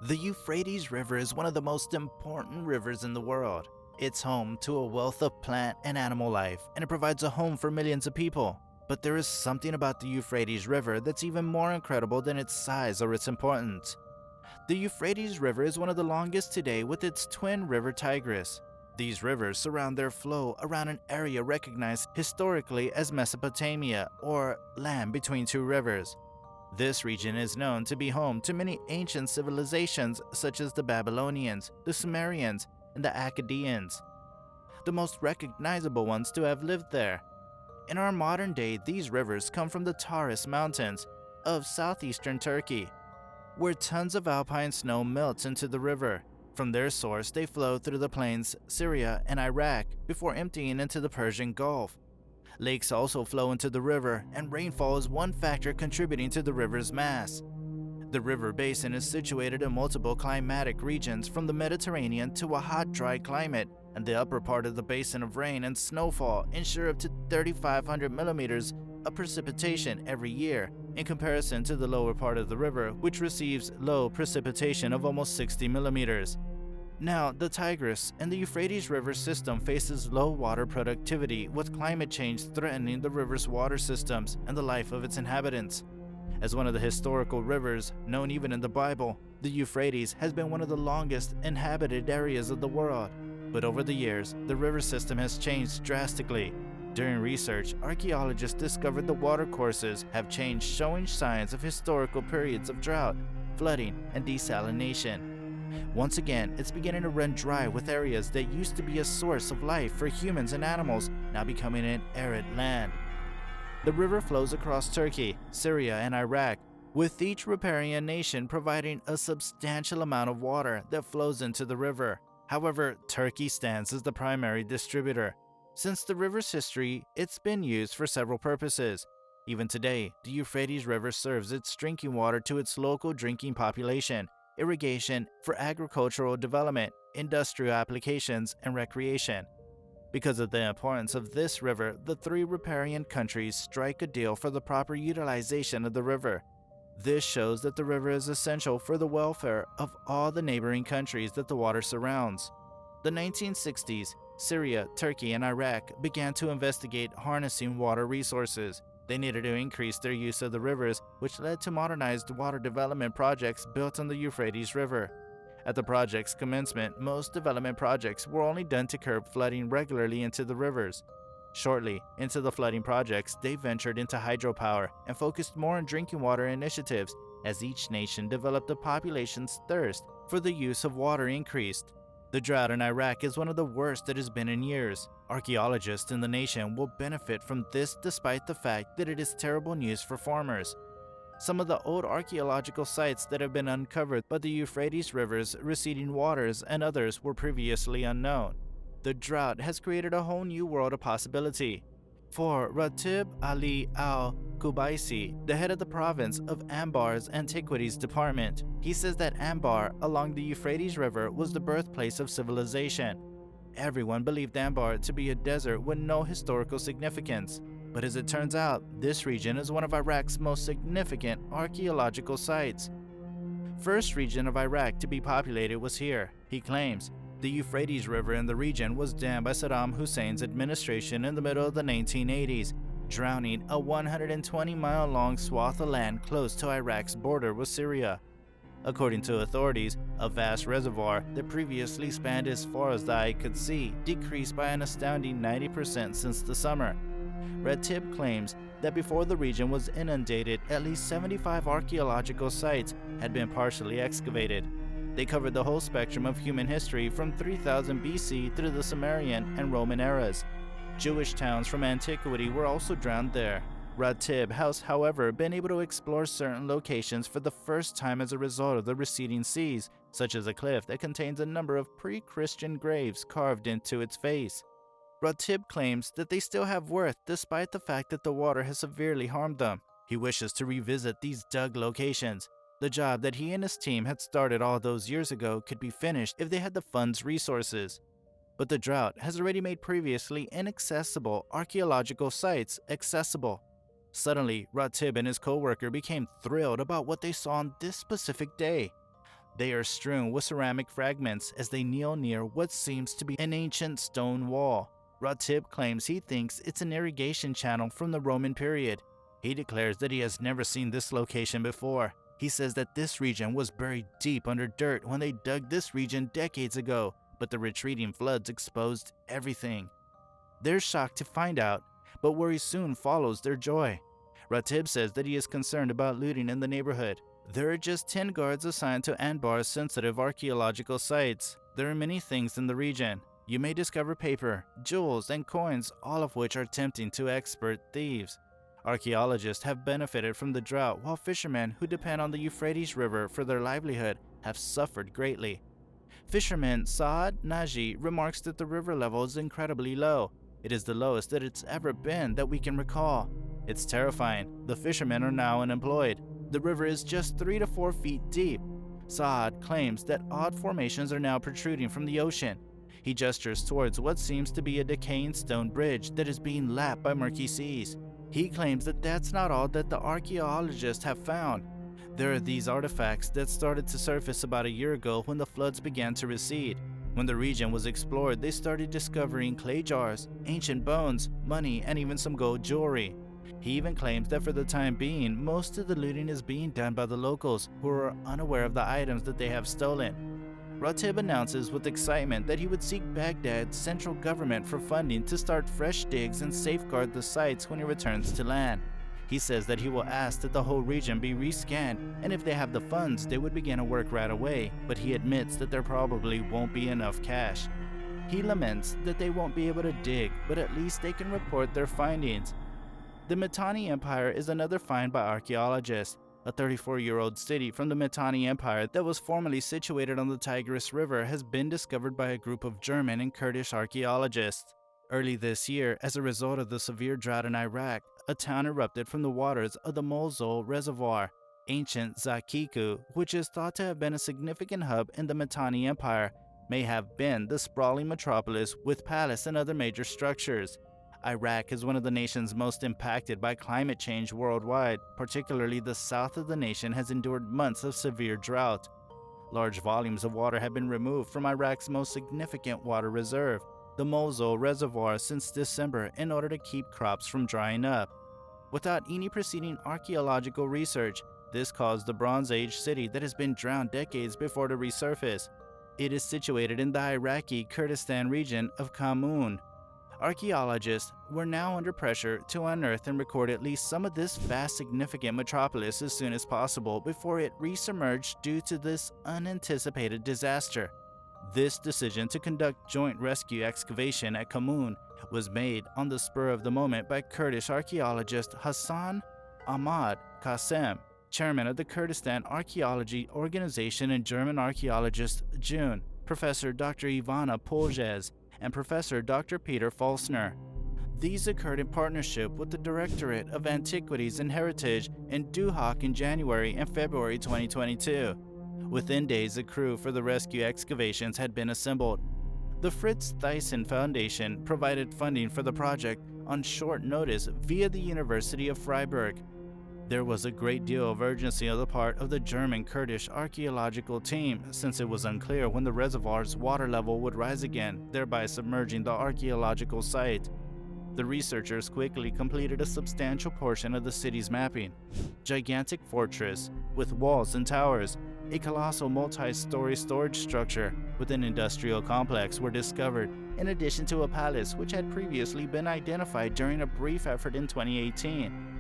The Euphrates River is one of the most important rivers in the world. It's home to a wealth of plant and animal life, and it provides a home for millions of people. But there is something about the Euphrates River that's even more incredible than its size or its importance. The Euphrates River is one of the longest today with its twin river Tigris. These rivers surround their flow around an area recognized historically as Mesopotamia, or land between two rivers. This region is known to be home to many ancient civilizations such as the Babylonians, the Sumerians, and the Akkadians, the most recognizable ones to have lived there. In our modern day, these rivers come from the Taurus Mountains of southeastern Turkey, where tons of alpine snow melts into the river. From their source, they flow through the plains, Syria, and Iraq before emptying into the Persian Gulf. Lakes also flow into the river, and rainfall is one factor contributing to the river's mass. The river basin is situated in multiple climatic regions from the Mediterranean to a hot, dry climate, and the upper part of the basin of rain and snowfall ensure up to 3,500 millimeters of precipitation every year, in comparison to the lower part of the river, which receives low precipitation of almost 60 millimeters. Now, the Tigris and the Euphrates River system faces low water productivity, with climate change threatening the river's water systems and the life of its inhabitants. As one of the historical rivers, known even in the Bible, the Euphrates has been one of the longest inhabited areas of the world. But over the years, the river system has changed drastically. During research, archaeologists discovered the watercourses have changed, showing signs of historical periods of drought, flooding, and desalination. Once again, it's beginning to run dry, with areas that used to be a source of life for humans and animals now becoming an arid land. The river flows across Turkey, Syria, and Iraq, with each riparian nation providing a substantial amount of water that flows into the river. However, Turkey stands as the primary distributor. Since the river's history, it's been used for several purposes. Even today, the Euphrates River serves its drinking water to its local drinking population, irrigation for agricultural development, industrial applications, and recreation. Because of the importance of this river, the three riparian countries strike a deal for the proper utilization of the river. This shows that the river is essential for the welfare of all the neighboring countries that the water surrounds. The 1960s, Syria, Turkey, and Iraq began to investigate harnessing water resources. They needed to increase their use of the rivers, which led to modernized water development projects built on the Euphrates River. At the project's commencement, most development projects were only done to curb flooding regularly into the rivers. Shortly into the flooding projects, they ventured into hydropower and focused more on drinking water initiatives as each nation developed the population's thirst for the use of water increased. The drought in Iraq is one of the worst it has been in years. Archaeologists in the nation will benefit from this despite the fact that it is terrible news for farmers. Some of the old archaeological sites that have been uncovered by the Euphrates River's receding waters and others were previously unknown. The drought has created a whole new world of possibility. For Ratib Ali al-Kubaisi, the head of the province of Anbar's Antiquities Department, he says that Anbar along the Euphrates River was the birthplace of civilization. Everyone believed Anbar to be a desert with no historical significance. But as it turns out, this region is one of Iraq's most significant archaeological sites. First region of Iraq to be populated was here, he claims. The Euphrates River in the region was dammed by Saddam Hussein's administration in the middle of the 1980s, drowning a 120-mile-long swath of land close to Iraq's border with Syria. According to authorities, a vast reservoir that previously spanned as far as the eye could see decreased by an astounding 90% since the summer. Ratib claims that before the region was inundated, at least 75 archaeological sites had been partially excavated. They covered the whole spectrum of human history from 3000 BC through the Sumerian and Roman eras. Jewish towns from antiquity were also drowned there. Ratib has, however, been able to explore certain locations for the first time as a result of the receding seas, such as a cliff that contains a number of pre-Christian graves carved into its face. Ratib claims that they still have worth despite the fact that the water has severely harmed them. He wishes to revisit these dug locations. The job that he and his team had started all those years ago could be finished if they had the funds resources. But the drought has already made previously inaccessible archaeological sites accessible. Suddenly, Ratib and his co-worker became thrilled about what they saw on this specific day. They are strewn with ceramic fragments as they kneel near what seems to be an ancient stone wall. Ratib claims he thinks it's an irrigation channel from the Roman period. He declares that he has never seen this location before. He says that this region was buried deep under dirt when they dug this region decades ago, but the retreating floods exposed everything. They're shocked to find out, but worry soon follows their joy. Ratib says that he is concerned about looting in the neighborhood. There are just 10 guards assigned to Anbar's sensitive archaeological sites. There are many things in the region. You may discover paper, jewels, and coins, all of which are tempting to expert thieves. Archaeologists have benefited from the drought, while fishermen who depend on the Euphrates River for their livelihood have suffered greatly. Fisherman Saad Naji remarks that the river level is incredibly low. It is the lowest that it's ever been that we can recall. It's terrifying. The fishermen are now unemployed. The river is just 3 to 4 feet deep. Saad claims that odd formations are now protruding from the ocean. He gestures towards what seems to be a decaying stone bridge that is being lapped by murky seas. He claims that that's not all that the archaeologists have found. There are these artifacts that started to surface about a year ago when the floods began to recede. When the region was explored, they started discovering clay jars, ancient bones, money, and even some gold jewelry. He even claims that for the time being, most of the looting is being done by the locals who are unaware of the items that they have stolen. Ratib announces with excitement that he would seek Baghdad's central government for funding to start fresh digs and safeguard the sites when he returns to land. He says that he will ask that the whole region be rescanned, and if they have the funds, they would begin to work right away, but he admits that there probably won't be enough cash. He laments that they won't be able to dig, but at least they can report their findings. The Mitanni Empire is another find by archaeologists. A 34-year-old city from the Mitanni Empire that was formerly situated on the Tigris River has been discovered by a group of German and Kurdish archaeologists. Early this year, as a result of the severe drought in Iraq, a town erupted from the waters of the Mosul Reservoir. Ancient Zakiku, which is thought to have been a significant hub in the Mitanni Empire, may have been the sprawling metropolis with palace and other major structures. Iraq is one of the nations most impacted by climate change worldwide. Particularly the south of the nation has endured months of severe drought. Large volumes of water have been removed from Iraq's most significant water reserve, the Mosul Reservoir, since December in order to keep crops from drying up. Without any preceding archaeological research, this caused the Bronze Age city that has been drowned decades before to resurface. It is situated in the Iraqi Kurdistan region of Kamun. Archaeologists were now under pressure to unearth and record at least some of this vast, significant metropolis as soon as possible before it resubmerged due to this unanticipated disaster. This decision to conduct joint rescue excavation at Kamun was made on the spur of the moment by Kurdish archaeologist Hassan Ahmad Qasem, chairman of the Kurdistan Archaeology Organization, and German archaeologist June, Professor Dr. Ivana Poljes, and Professor Dr. Peter Falsner. These occurred in partnership with the Directorate of Antiquities and Heritage in Duhok in January and February 2022. Within days, a crew for the rescue excavations had been assembled. The Fritz Thyssen Foundation provided funding for the project on short notice via the University of Freiburg. There was a great deal of urgency on the part of the German Kurdish archaeological team, since it was unclear when the reservoir's water level would rise again, thereby submerging the archaeological site. The researchers quickly completed a substantial portion of the city's mapping. Gigantic fortress with walls and towers, a colossal multi-story storage structure with an industrial complex were discovered, in addition to a palace which had previously been identified during a brief effort in 2018.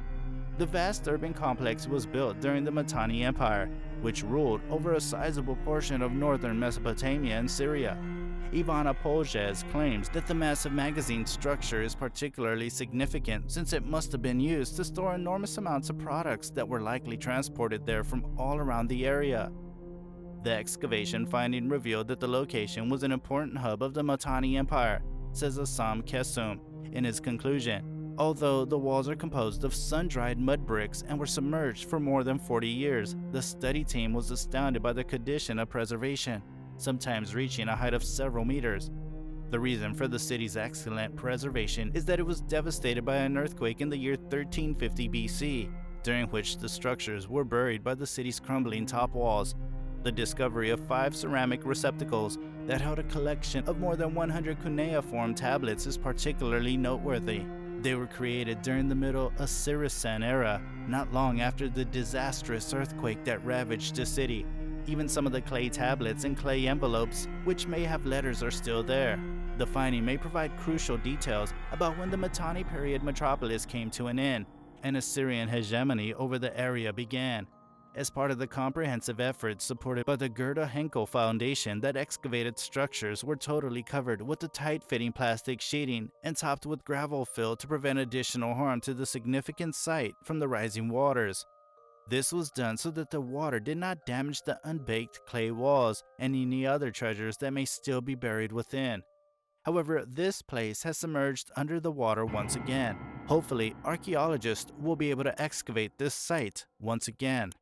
The vast urban complex was built during the Mitanni Empire, which ruled over a sizable portion of northern Mesopotamia and Syria. Ivana Poljes claims that the massive magazine structure is particularly significant since it must have been used to store enormous amounts of products that were likely transported there from all around the area. The excavation finding revealed that the location was an important hub of the Mitanni Empire, says Assam Kesum in his conclusion. Although the walls are composed of sun-dried mud bricks and were submerged for more than 40 years, the study team was astounded by the condition of preservation, sometimes reaching a height of several meters. The reason for the city's excellent preservation is that it was devastated by an earthquake in the year 1350 BC, during which the structures were buried by the city's crumbling top walls. The discovery of 5 ceramic receptacles that held a collection of more than 100 cuneiform tablets is particularly noteworthy. They were created during the Middle Saracen era, not long after the disastrous earthquake that ravaged the city. Even some of the clay tablets and clay envelopes, which may have letters, are still there. The finding may provide crucial details about when the Mitanni period metropolis came to an end and Assyrian hegemony over the area began. As part of the comprehensive efforts supported by the Gerda Henkel Foundation, that excavated structures were totally covered with a tight-fitting plastic sheeting and topped with gravel fill to prevent additional harm to the significant site from the rising waters. This was done so that the water did not damage the unbaked clay walls and any other treasures that may still be buried within. However, this place has submerged under the water once again. Hopefully, archaeologists will be able to excavate this site once again.